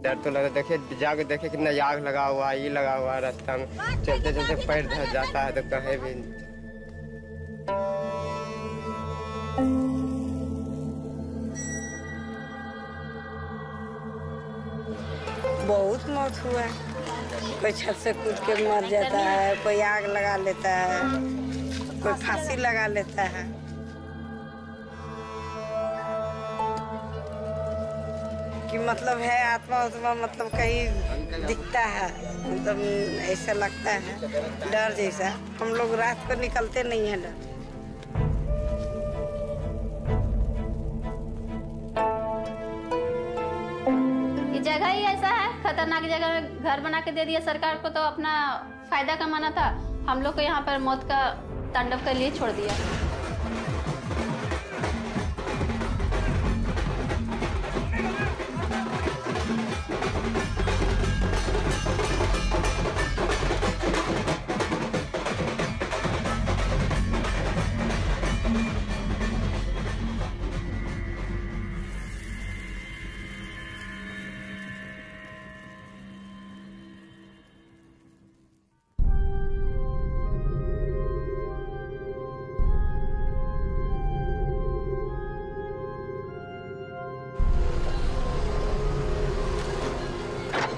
डर तो लगा, देखिए जाके देखे कितना आग लगा हुआ है, ये लगा हुआ है रास्ता में, चलते चलते पैर धस जाता है तो कहे भी। बहुत मौत हुआ है, कोई छत से कूद के मर जाता है, कोई आग लगा लेता है, कोई फांसी लगा लेता है। कि मतलब है आत्मा उत्मा मतलब कहीं दिखता है, मतलब ऐसा लगता है डर जैसा। हम लोग रात को निकलते नहीं है डर। जगह ही ऐसा है, खतरनाक जगह में घर बना के दे दिया सरकार को, तो अपना फायदा कमाना था। हम लोग को यहाँ पर मौत का तांडव के लिए छोड़ दिया।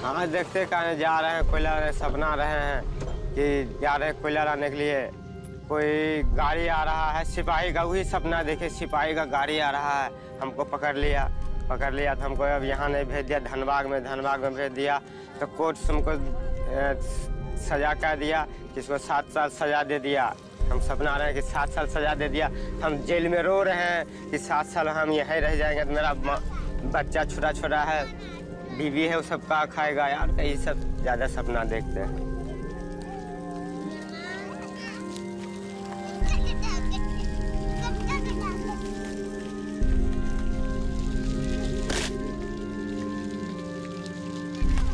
हाँ देखते कहाँ जा रहे हैं, कोयला सपना रहे हैं कि जा रहे हैं कोयला लाने के लिए। कोई गाड़ी आ रहा है सिपाही का, वही सपना देखे सिपाही का गाड़ी आ रहा है, हमको पकड़ लिया तो हमको अब यहाँ नहीं भेज दिया, धनबाद में भेज दिया। तो कोर्ट हमको सजा कर दिया, जिसको 7 साल सजा दे दिया। हम सपना रहे हैं कि 7 साल सजा दे दिया, हम जेल में रो रहे हैं कि 7 साल हम यहीं रह जाएंगे। तो मेरा बच्चा छोटा है, बीवी है, वो सब का खाएगा यार। यही सब ज्यादा सपना देखते हैं।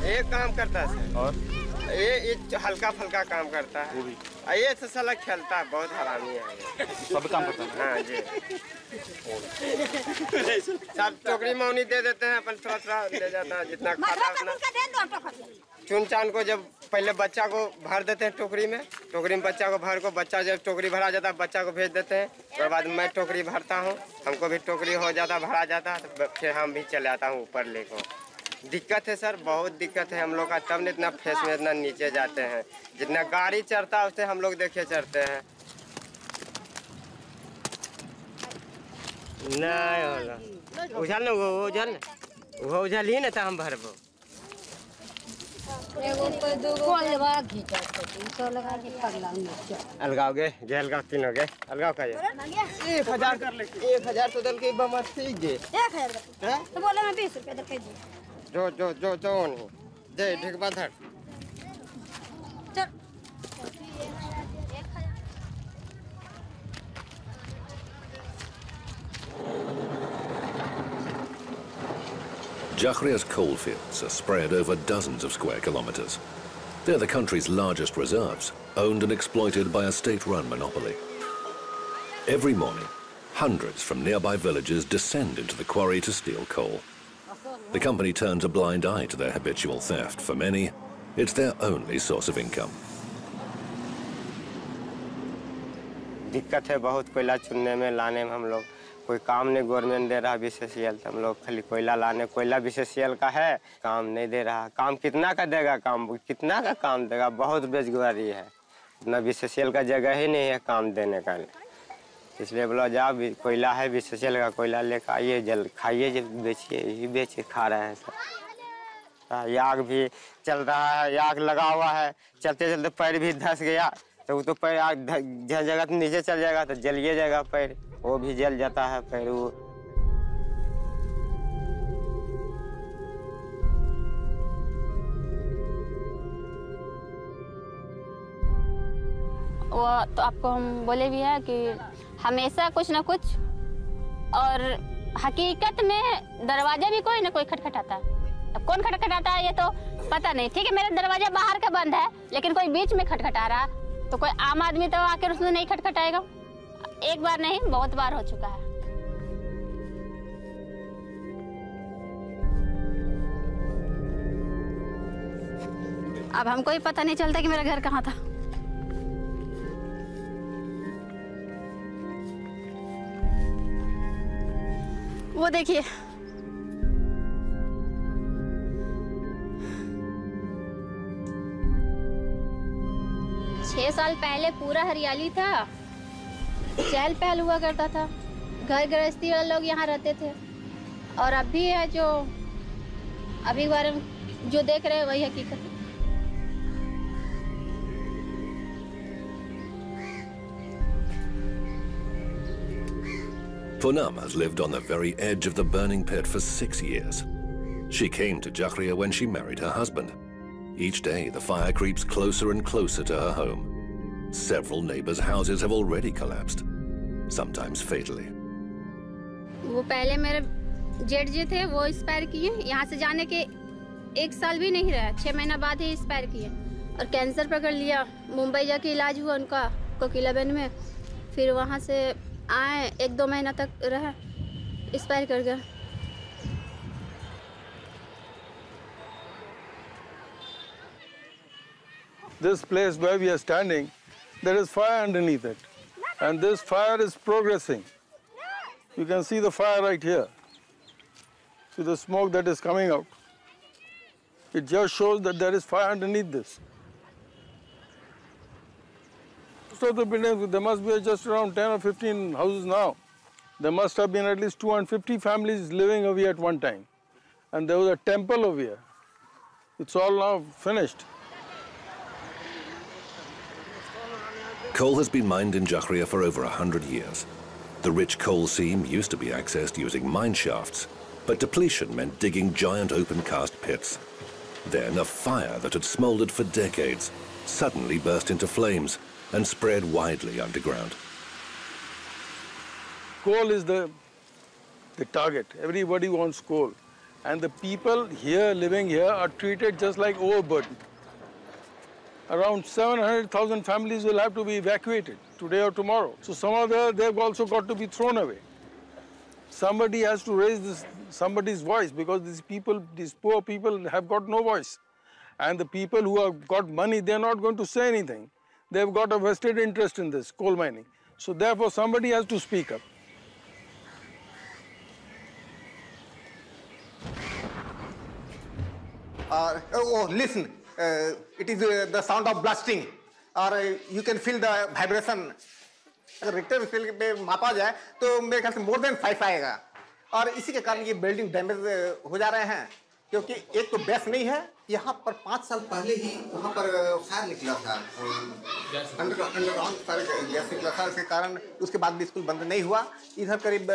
ये काम करता है और ये हल्का फुल्का काम करता है, ये तो साला खेलता है, बहुत हरामी है। सब काम करता है। हाँ जी, सब टोकरी मौनी दे देते हैं, अपन थोड़ा ले जाता है, जितना खाता है उतना। चुन चान को जब पहले बच्चा को भर देते हैं टोकरी में बच्चा को भर को, बच्चा जब टोकरी भरा जाता है बच्चा को भेज देते हैं। उसके बाद मैं टोकरी भरता हूँ, हमको भी टोकरी हो जाता, भरा जाता है, तो फिर हम भी चले आता हूँ ऊपर लेकर। दिक्कत है सर, बहुत दिक्कत है हम लोग का, तब न इतना फेस में इतना नीचे जाते हैं। जितना गाड़ी चढ़ता है उससे हम लोग देखे चढ़ते हैं। नहीं होला उझल न वो उझल ही न था, हम भरबो। अलगाओगे अलगाओ तीन हो गए, अलगाओ का 1000 तो दल के बम ठीक गे 1000 तो बोले मैं 20 रुपए दे के जो नहीं दे ठीक बात है। Jakhria's coalfields are spread over dozens of square kilometers. They're the country's largest reserves, owned and exploited by a state-run monopoly. Every morning, hundreds from nearby villages descend into the quarry to steal coal. The company turns a blind eye to their habitual theft. For many, it's their only source of income. दिक्कत है बहुत कोयला चुनने में, लाने में। हम लोग कोई काम नहीं गवर्नमेंट दे रहा बीसीसीएल, तो हम लोग खाली कोयला लाने, कोयला बीसीसीएल का है, काम नहीं दे रहा। काम कितना का देगा, कितना का काम देगा, बहुत बेरोजगारी है। इतना बीसीसीएल का जगह ही नहीं है काम देने का, इसलिए बोला जाओ कोयला है बीसीसीएल का, कोयला लेकर आइए, जल खाइए, जल बेचिए, यही बेच खा रहे हैं सब। आग भी चल रहा है, आग लगा हुआ है, चलते चलते पैर भी धंस गया, तो वो तो पैर आग जगह तो नीचे चल जाएगा तो जलिए जाएगा पैर, वो भी जल जाता है पैर। वो तो आपको हम बोले भी है कि हमेशा कुछ ना कुछ, और हकीकत में दरवाजा भी कोई ना कोई खटखटाता है। अब कौन खटखटाता है ये तो पता नहीं। ठीक है, मेरा दरवाजा बाहर का बंद है, लेकिन कोई बीच में खटखटा रहा, तो कोई आम आदमी तो आकर उसमें नहीं खटखटाएगा। एक बार नहीं, बहुत बार हो चुका है। अब हमको ही पता नहीं चलता कि मेरा घर कहाँ था। वो देखिए, छह साल पहले पूरा हरियाली था, चहल पहल हुआ करता था, घर गृहस्थी वाले लोग यहाँ रहते थे। और अभी है जो अभी बारे में जो देख रहे हैं वही हकीकत है। Poonam has lived on the very edge of the burning pit for 6 years. She came to Jakhria when she married her husband. Each day, the fire creeps closer and closer to her home. Several neighbors' houses have already collapsed, sometimes fatally. वो पहले मेरे जेठ जी थे, वो expire किए। यहाँ से जाने के 1 साल भी नहीं रहा, 6 महीना बाद ही एक्सपायर किए। और कैंसर पकड़ लिया, मुंबई जाके इलाज हुआ उनका कोकिलाबेन में। फिर वहाँ से आए, 1-2 महीना तक रहा, एक्सपायर कर गया। This place where we are standing, there is fire underneath it. And this fire is progressing. You can see the fire right here. See the smoke that is coming out. It just shows that there is fire underneath this. So the buildings, there must be just around 10 or 15 houses now. There must have been at least 250 families living over here at one time. And there was a temple over here. It's all now finished. Coal has been mined in Jakhria for over 100 years. The rich coal seam used to be accessed using mine shafts, but depletion meant digging giant open-cast pits. Then a fire that had smoldered for decades suddenly burst into flames and spread widely underground. Coal is the target. Everybody wants coal. And the people here, living here, are treated just like overburdened. Around 700,000 families will have to be evacuated today or tomorrow. So some of them, they've also got to be thrown away. Somebody has to raise somebody's voice, because these people, these poor people have got no voice. And the people who have got money, they're not going to say anything. They've got a vested interest in this coal mining. So therefore somebody has to speak up. Listen. It is the sound of blasting, or you can feel the vibration. अगर Richter scale पे मापा जाए तो मेरे ख्याल से more than 5 आएगा। और इसी के कारण ये बिल्डिंग डैमेज हो जा रहे हैं, क्योंकि एक तो बेस नहीं है। यहाँ पर 5 साल पहले ही वहाँ पर फायर निकला था, अंडरग्राउंड फायर गैस निकला था। इसके कारण उसके बाद भी स्कूल बंद नहीं हुआ। इधर करीब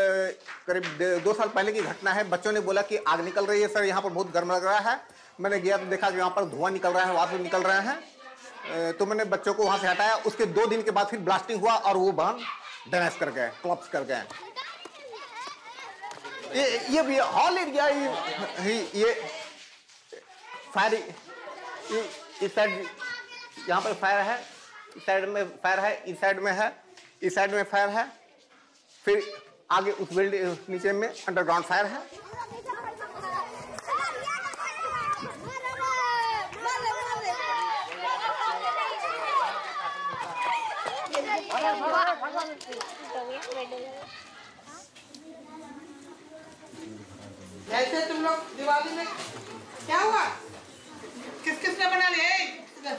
2 साल पहले की घटना है। बच्चों ने बोला कि आग निकल रही है सर, यहाँ पर बहुत गर्म लग रहा है। मैंने गया तो देखा कि यहाँ पर धुआं निकल रहा है, वाष्प निकल रहे हैं। तो मैंने बच्चों को वहाँ से हटाया। उसके 2 दिन के बाद फिर ब्लास्टिंग हुआ और वो बम डैमेज कर गए, कोलैप्स कर गए। ये भी हॉल एरिया, ये फायर, इस साइड यहाँ पर फायर है, इस साइड में फायर है, इस साइड में है, इस साइड में फायर है, फिर आगे उस बिल्डिंग नीचे में अंडरग्राउंड फायर है। ऐसे तुम लोग दिवाली में क्या हुआ? किसने बना लिया?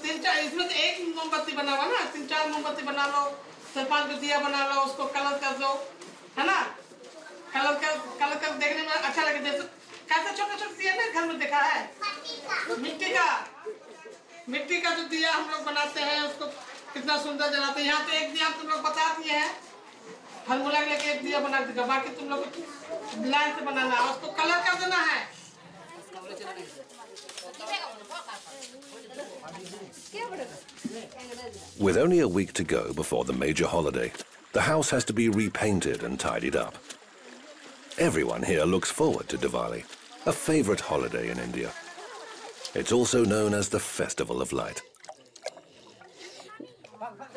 3-4 इसमें तो एक मोमबत्ती बना हुआ ना, 3-4 मोमबत्ती बना लो, 4-5 दिया बना लो, उसको कलर कर दो, है ना? कलर कर देखने में अच्छा लगे। जैसे कैसा छोटा दिया ना घर में देखा है, मिट्टी का जो दिया हम लोग बनाते हैं, उसको कितना सुंदर जलाते हैं। यहाँ तो एक दिया तुम लोग बता दिए हैं, फॉर्मूला लेके एक दिया बना देगा, बाकी तुम लोग लाइन से बनाना है, उसको कलर कर देना है। With only a week to go before the major holiday, the house has to be repainted and tidied up. Everyone here looks forward to Diwali, a favorite holiday in India. It's also known as the Festival of Light.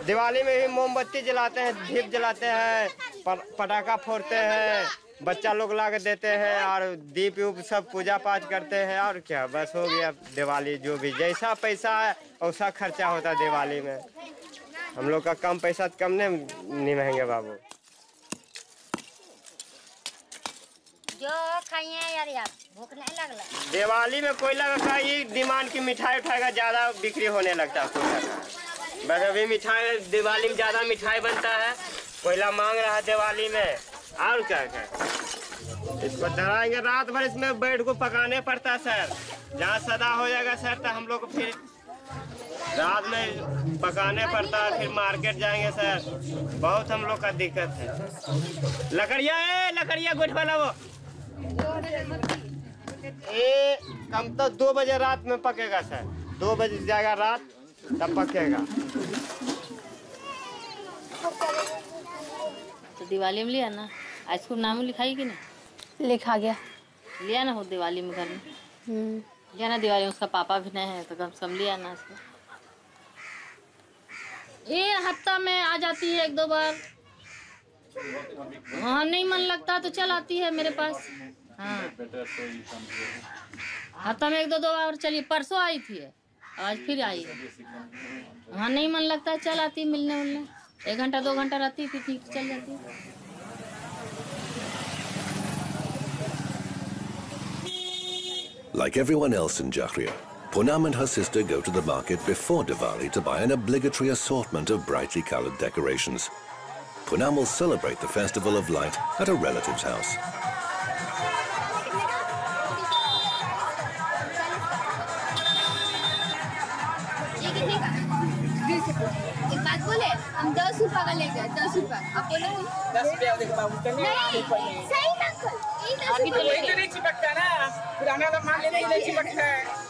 Diwali में भी मोमबत्ती जलाते हैं, दीप जलाते हैं, पटाखा फोड़ते हैं, बच्चा लोग ला के देते हैं और दीप उप सब पूजा पाठ करते हैं और क्या बस हो गया दिवाली। जो भी जैसा पैसा है वैसा खर्चा होता है दिवाली में। हम लोग का कम पैसा कम नहीं महंगे बाबू। जो खाइए यार यार भूख नहीं लगला। दिवाली में कोयला का ये डिमांड की मिठाई उठाएगा ज़्यादा बिक्री होने लगता है कोयला का। बस अभी मिठाई दिवाली में ज़्यादा मिठाई बनता है, कोयला मांग रहा है दिवाली में। और क्या क्या इसको धराएंगे रात भर, इसमें बैठ को पकाने पड़ता है सर। जहाँ सदा हो जाएगा सर तो हम लोग फिर रात में पकाने पड़ता है, फिर मार्केट जाएंगे सर। बहुत हम लोग का दिक्कत है। लकड़िया गुट वाला वो ये कम तो 2 बजे रात में पकेगा सर। 2 बजे जाएगा रात तब पकेगा। तो दिवाली में लिया ना, आज को नाम लिखाई कि नहीं? लिखा गया। लिया ना हो दिवाली में घर में। लिया ना दिवाली में, उसका पापा भी नहीं है तो कम सम लिया ना उसको। ये हफ्ता में आ जाती है 1-2 बार। हाँ नहीं मन लगता तो चल आती है मेरे पास। हाँ हफ्ता में 1-2 बार चलिए। परसों आई थी, आज फिर आई है। हाँ नहीं मन लगता है चल आती मिलने उलने। 1 घंटा 2 घंटा रहती फिर ठीक चल जाती। Like everyone else in Jahria, Poonam and her sister go to the market before Diwali to buy an obligatory assortment of brightly coloured decorations. Poonam will celebrate the festival of light at a relative's house. एक बात बोले, हम 10 रुपए का लेंगे। 10 रुपए आप बोलो। 10 रुपया देखो बाबू नहीं सही ना अभी तो नहीं चिपकता ना, पुराना वाला माल लेने के लिए चिपकता है।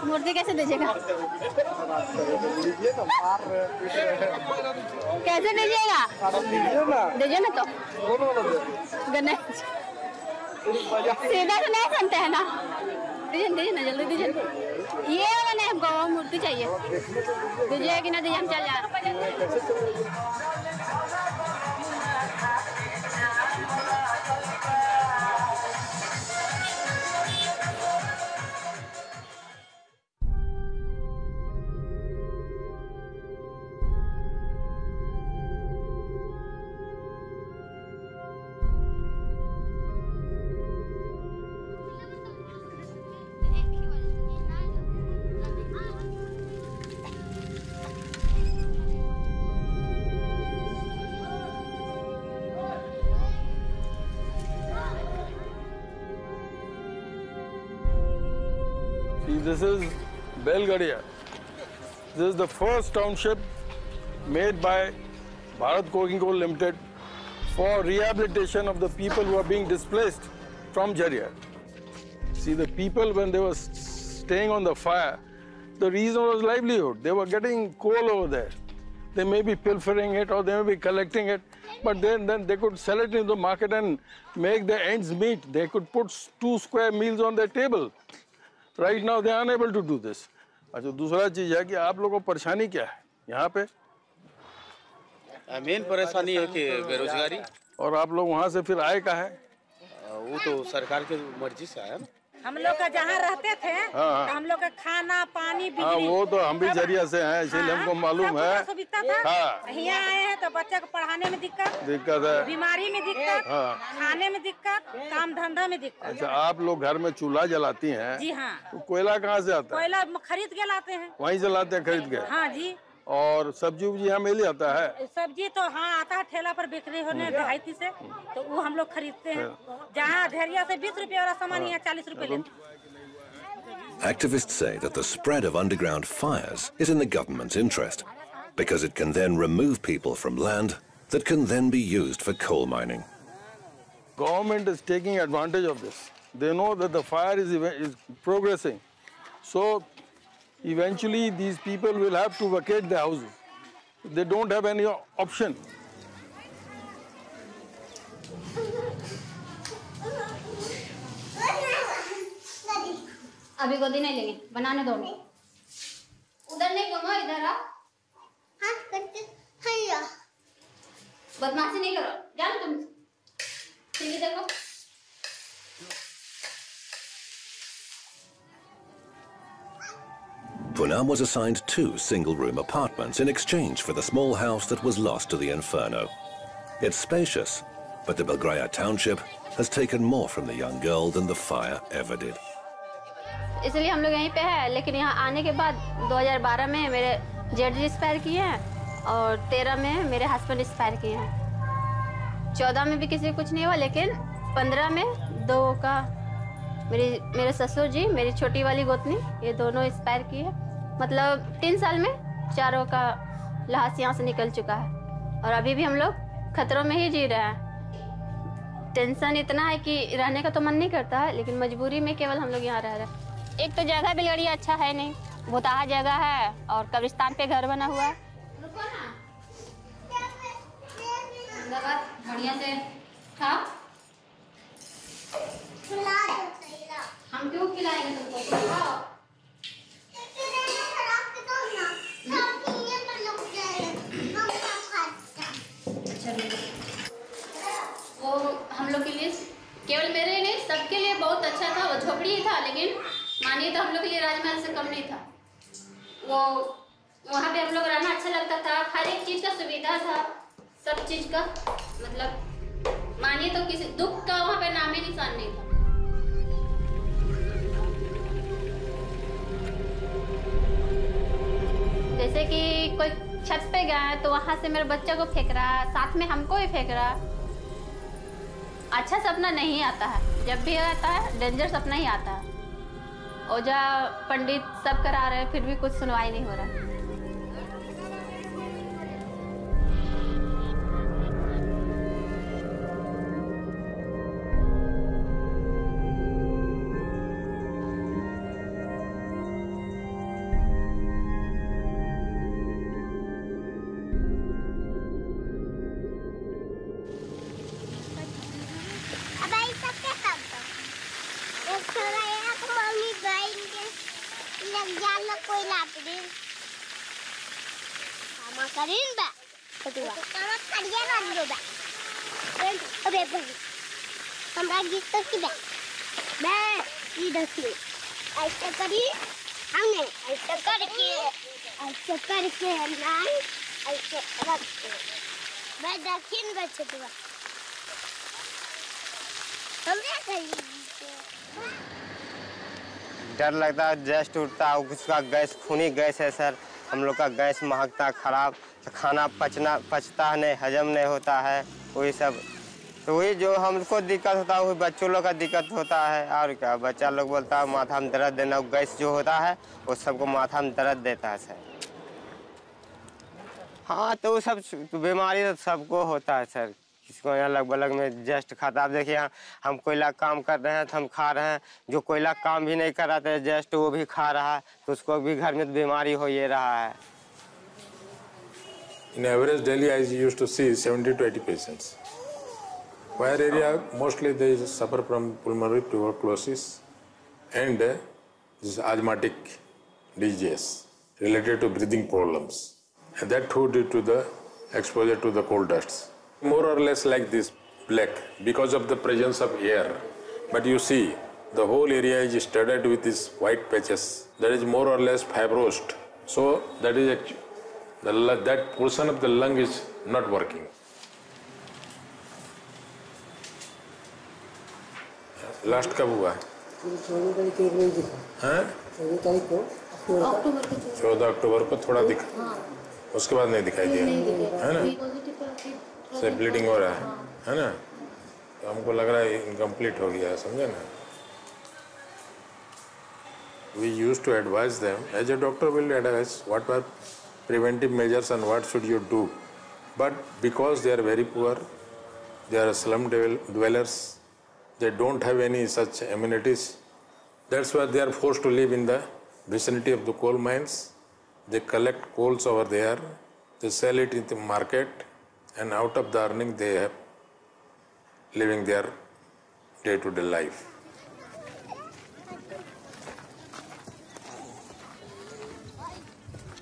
मूर्ति कैसे दीजिएगा? कैसे दीजिएगा? दीजिए ना तो। गणेश सीधा तो नहीं सुनते हैं ना। दीजिए ना जल्दी दीजिए। ये वाला नहीं, हमको मूर्ति चाहिए। दीजिए कि ना दीजिए, हम चल जाए। This is Belgaria. This is the first township made by Bharat Coking Coal Limited for rehabilitation of the people who are being displaced from Jharia. See, the people, when they were staying on the fire, the reason was livelihood. They were getting coal over there. They may be pilfering it or they may be collecting it, but then they could sell it in the market and make their ends meet. They could put 2 square meals on their table. Right now they are unable to do this. अच्छा, दूसरा चीज है कि आप लोगों को परेशानी क्या है यहाँ पे? मेन परेशानी है कि बेरोजगारी। और आप लोग वहाँ से फिर आए का है? वो तो सरकार के मर्जी से आया ना। हम लोग का जहाँ रहते थे तो हम लोग का खाना पानी बिजली, वो तो हम भी जरिया से हैं, इसलिए हमको मालूम है। यहाँ आए हैं तो बच्चे को पढ़ाने में दिक्कत है, बीमारी में दिक्कत, खाने में दिक्कत, काम धंधा में दिक्कत। अच्छा, आप लोग घर में चूल्हा जलाती हैं? जी हाँ। तो कोयला कहाँ से आता है? कोयला खरीद के लाते हैं। वहीं से लाते हैं खरीद के? हाँ जी। और सब्जी उब्जी यहाँ मिल जाता है? सब्जी तो हाँ आता है, ठेला पर बिक्री होने 2.5 से, तो वो हम लोग खरीदते हैं। जहाँ धैर्या से 20 रुपये वाला सामान यहाँ 40 रुपये लेते हैं। Activists say that the spread of underground fires is in the government's interest because it can then remove people from land that can then be used for coal mining. Government is taking advantage of this. They know that the fire is progressing. So eventually these people will have to vacate their houses. They don't have any option. अभी गोदी नहीं लेंगे, बनाने दो। उधर नहीं घूमो, इधर आओ। हाँ करते हैं। बदमाशी नहीं करो, जाओ तुम। टीवी देखो। Poonam was assigned 2 single-room apartments in exchange for the small house that was lost to the inferno. It's spacious, but the Belgraya township has taken more from the young girl than the fire ever did. इसलिए हम लोग यहीं पे हैं, लेकिन यहाँ आने के बाद 2012 में मेरे जेठ जी एक्सपायर किए हैं और 13 में मेरे हस्बैंड एक्सपायर किए हैं। 14 में भी किसी को कुछ नहीं हुआ, लेकिन 15 में 2 का मेरे ससुर जी, मेरी छोटी वाली गोतनी, ये दोनों एक्सपायर किए। मतलब 3 साल में 4 का लाश यहाँ से निकल चुका है और अभी भी हम लोग खतरों में ही जी रहे हैं। टेंशन इतना है कि रहने का तो मन नहीं करता है, लेकिन मजबूरी में केवल हम लोग यहाँ रह रहे हैं। एक तो जगह बिलगड़िया अच्छा है नहीं, भुताहा जगह है और कब्रिस्तान पे घर बना हुआ है। बढ़िया से खाओ। हम क्यों खिलाएंगे तुमको? खाओ। वो हम लोग के लिए, केवल मेरे लिए, सबके लिए बहुत अच्छा था। वो झोपड़ी ही था, लेकिन मानिए तो हम लोग के लिए राजमहल से कम नहीं था। वो वहाँ पे हम लोग रहना अच्छा लगता था, हर एक चीज़ का सुविधा था, सब चीज़ का मतलब मानिए तो किसी दुख का वहाँ पे नाम ही निशान नहीं था। जैसे कि कोई छत पे गया है तो वहां से मेरे बच्चे को फेंक रहा है, साथ में हमको भी फेंक रहा है। अच्छा सपना नहीं आता है, जब भी आता है डेंजर सपना ही आता है। ओझा पंडित सब करा रहे हैं, फिर भी कुछ सुनवाई नहीं हो रहा। डर लगता है, जस्ट उठता है, उसका गैस खूनी गैस है सर। हम लोग का गैस महकता खराब, तो खाना पचता नहीं, हजम नहीं होता है, वही सब। तो वही जो हमको दिक्कत होता है वही बच्चों लोग का दिक्कत होता है। और क्या, बच्चा लोग बोलता है माथा में दर्द देना, गैस जो होता है वो सबको माथा में दर्द देता है सर। हाँ तो वो सब बीमारी तो सबको होता है सर, किसको यहाँ अलग अलग में जस्ट खाता। आप देखिए हम कोयला काम कर रहे हैं तो हम खा रहे हैं, जो कोयला काम भी नहीं कर रहा था जस्ट वो भी खा रहा है, तो उसको भी घर में बीमारी हो ये रहा है। In average daily I used to see 70 to 80 patients. Wire area mostly they suffer from pulmonary tuberculosis and this asthmatic disease related to breathing problems, and that too due to the exposure to the coal dusts. More or less like this black because of the presence of air, but you see the whole area is studded with these white patches. That is more or less fibrosed, so that is that portion of the lung is not working. Last कब हुआ है? 14 अक्टूबर को थोड़ा दिखा, उसके बाद नहीं दिखाई दिया, है ना? से ब्लीडिंग हो रहा है ना? तो हमको लग रहा है इनकम्प्लीट हो गया है, समझे ना? We used to advise them, as a doctor will advise what are preventive measures and what should you do. But because they are very poor, they are slum dwellers, they don't have any such amenities. That's why they are forced to live in the vicinity of the coal mines. They collect coals over there, they sell it in the market, and out of the earning they have living their day-to-day life.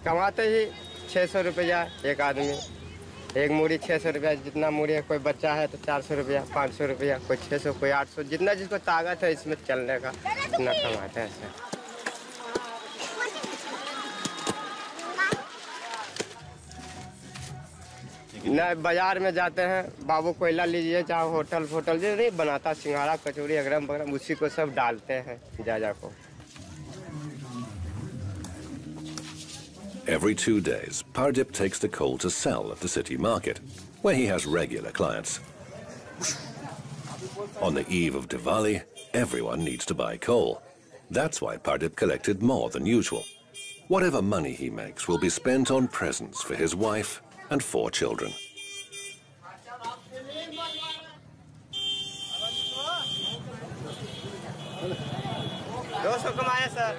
कमाते ही 600 रुपया एक आदमी, एक मूड़ी 600 रुपया, जितना मूड़ी है, कोई बच्चा है तो 400 रुपया, 500 रुपया, कोई 600, कोई 800, जितना जिसको ताकत है इसमें चलने का उतना कमाते हैं सर। न बाजार में जाते हैं, बाबू कोयला लीजिए, चाहे होटल फोटल जो नहीं बनाता, सिंघाड़ा कचौड़ी अगरम बगरम, उसी को सब डालते हैं जा को। Every 2 days, Pardip takes the coal to sell at the city market, where he has regular clients. On the eve of Diwali, everyone needs to buy coal. That's why Pardip collected more than usual. Whatever money he makes will be spent on presents for his wife and 4 children. कमाए sir.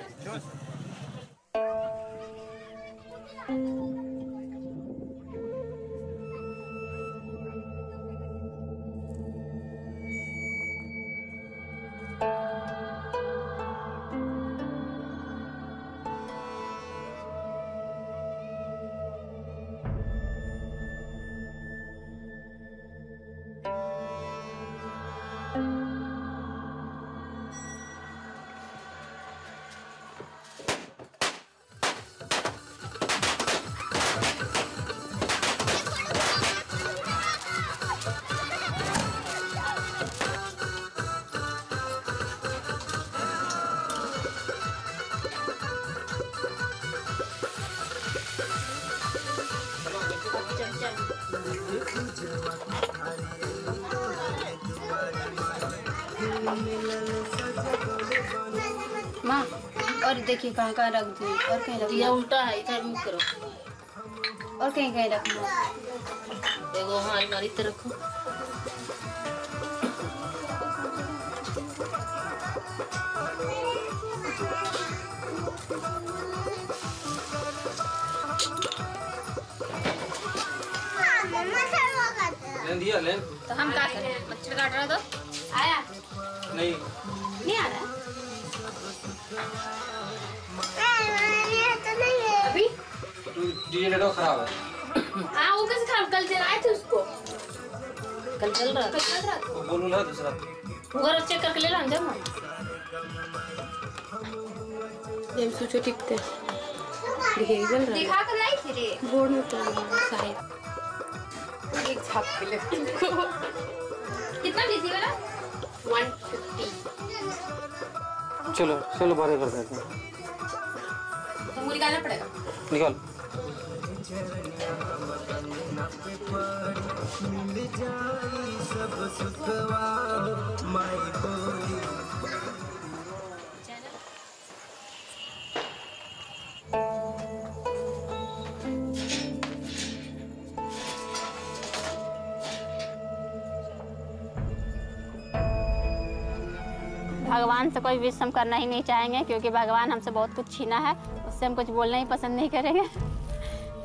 माँ, और देखिए कहाँ कहाँ रख दी, और कहीं रख ये उल्टा है, इधर मुँह करो, और कहीं कहीं रखना। देखो हाँ अलमारी तरफ रखो। दिया ले। तो हम क्या करें? मच्छर काट रहा तो आया नहीं आ रहा अभी जनरेटर खराब है। हाँ वो कैसे खराब? कल जलाए थे उसको, कल चल रहा था। बोलूँ ना दूसरा घर चेक करके ले ला जब ये सोचो ठीक थे देखिए जल रहा है। दिखा कर लाई थी रे बोर्ड में तो शायद एक छाप के लिए कितना लीजिए वाला 150। चलो चलो बारे कर देते हैं। तुमको निकालना पड़ेगा, निकाल। भगवान से कोई विष हम करना ही नहीं चाहेंगे, क्योंकि भगवान हमसे बहुत कुछ छीना है, उससे हम कुछ बोलना ही पसंद नहीं करेंगे।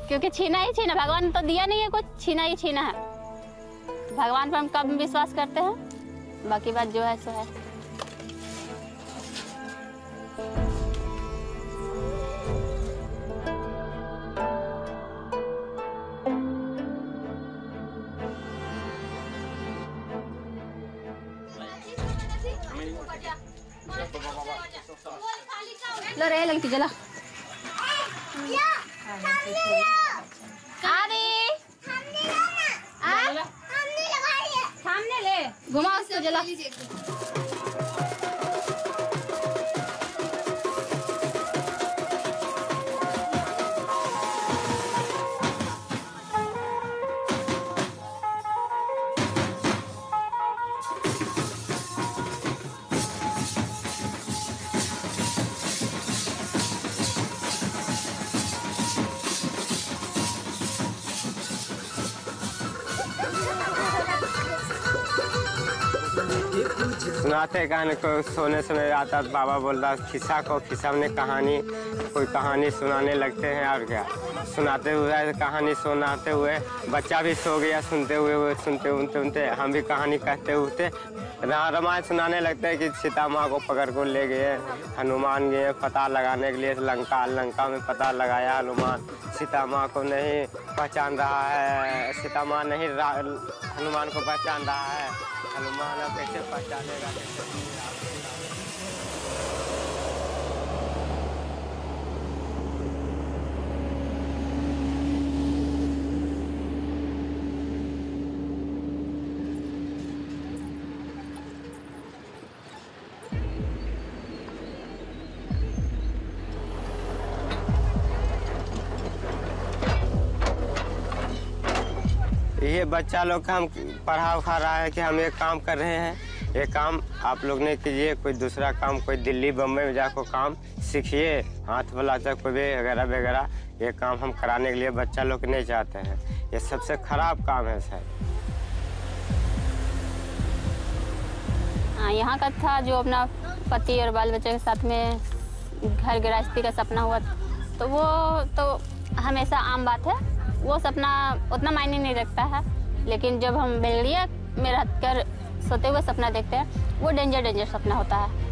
क्योंकि छीना ही छीना, भगवान ने तो दिया नहीं है कुछ, छीना ही छीना है। भगवान पर हम कब विश्वास करते हैं, बाकी बात जो है सो है। लो रे लगती जला सामने ले घुमा उसको जला। सुनाते कहानी को सोने समय आता बाबा बोलता खिस्सा को खिस्सा में कहानी कोई कहानी सुनाने लगते हैं और क्या सुनाते हुए कहानी सुनाते हुए बच्चा भी सो गया सुनते हुए सुनते हम भी कहानी कहते हुए रामायण सुनाने लगते हैं कि सीता माँ को पकड़ को ले गए हनुमान गए पता लगाने के लिए लंका में पता लगाया हनुमान सीता माँ को नहीं पहचान रहा है सीता माँ नहीं हनुमान को पहचान रहा है हनुमान अब कैसे पहचानेगा ये बच्चा लोग का हम पढ़ा उखा रहा है कि हम एक काम कर रहे हैं ये काम आप लोग ने कीजिए कोई दूसरा काम कोई दिल्ली बम्बई में जाकर काम सीखिए हाथ वाला तक कोई वगैरह वगैरह ये काम हम कराने के लिए बच्चा लोग नहीं चाहते हैं ये सबसे खराब काम है सर। हाँ यहाँ का था जो अपना पति और बाल बच्चे के साथ में घर गृहस्थी का सपना हुआ तो वो तो हमेशा आम बात है वो सपना उतना मायने नहीं रखता है लेकिन जब हम बेलड़िया में रहकर सोते हुए सपना देखते हैं वो डेंजर सपना होता है।